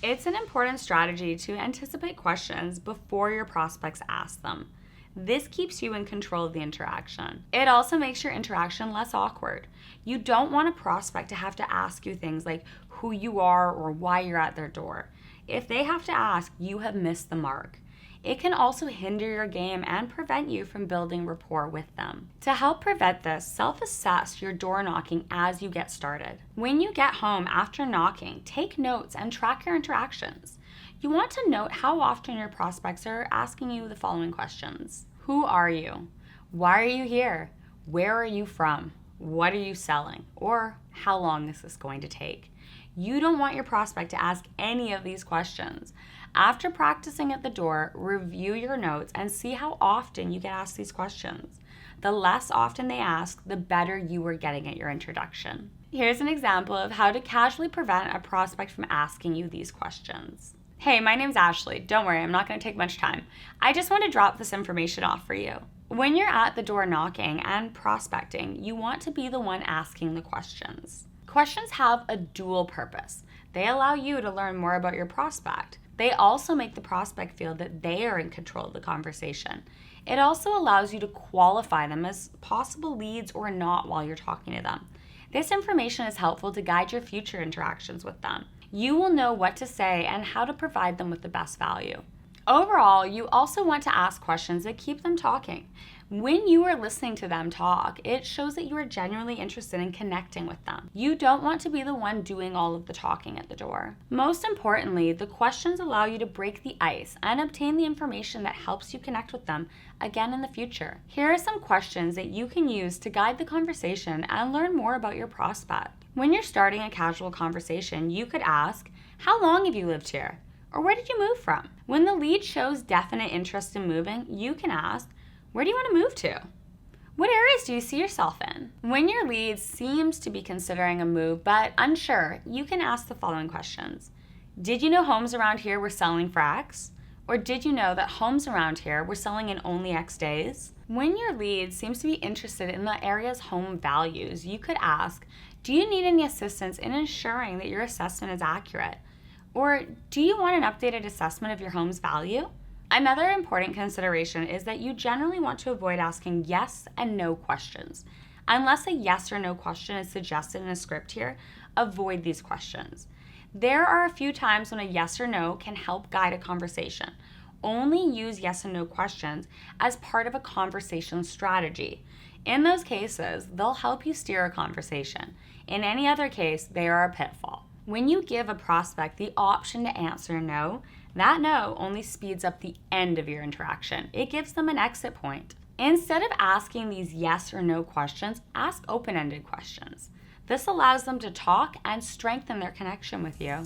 It's an important strategy to anticipate questions before your prospects ask them. This keeps you in control of the interaction. It also makes your interaction less awkward. You don't want a prospect to have to ask you things like who you are or why you're at their door. If they have to ask, you have missed the mark. It can also hinder your game and prevent you from building rapport with them. To help prevent this, self-assess your door knocking as you get started. When you get home after knocking, take notes and track your interactions. You want to note how often your prospects are asking you the following questions. Who are you? Why are you here? Where are you from? What are you selling? Or how long is this going to take? You don't want your prospect to ask any of these questions. After practicing at the door, review your notes and see how often you get asked these questions. The less often they ask, the better you are getting at your introduction. Here's an example of how to casually prevent a prospect from asking you these questions. Hey, my name's Ashley. Don't worry, I'm not going to take much time. I just want to drop this information off for you. When you're at the door knocking and prospecting, you want to be the one asking the questions. Questions have a dual purpose. They allow you to learn more about your prospect. They also make the prospect feel that they are in control of the conversation. It also allows you to qualify them as possible leads or not while you're talking to them. This information is helpful to guide your future interactions with them. You will know what to say and how to provide them with the best value. Overall, you also want to ask questions that keep them talking. When you are listening to them talk, it shows that you are genuinely interested in connecting with them. You don't want to be the one doing all of the talking at the door. Most importantly, the questions allow you to break the ice and obtain the information that helps you connect with them again in the future. Here are some questions that you can use to guide the conversation and learn more about your prospect. When you're starting a casual conversation, you could ask, how long have you lived here? Or where did you move from? When the lead shows definite interest in moving, you can ask, where do you want to move to? What areas do you see yourself in? When your lead seems to be considering a move but unsure, you can ask the following questions. Did you know homes around here were selling for X? Or did you know that homes around here were selling in only X days? When your lead seems to be interested in the area's home values, you could ask, do you need any assistance in ensuring that your assessment is accurate? Or do you want an updated assessment of your home's value? Another important consideration is that you generally want to avoid asking yes and no questions. Unless a yes or no question is suggested in a script here, avoid these questions. There are a few times when a yes or no can help guide a conversation. Only use yes and no questions as part of a conversation strategy. In those cases, they'll help you steer a conversation. In any other case, they are a pitfall. When you give a prospect the option to answer no, that no only speeds up the end of your interaction. It gives them an exit point. Instead of asking these yes or no questions, ask open-ended questions. This allows them to talk and strengthen their connection with you.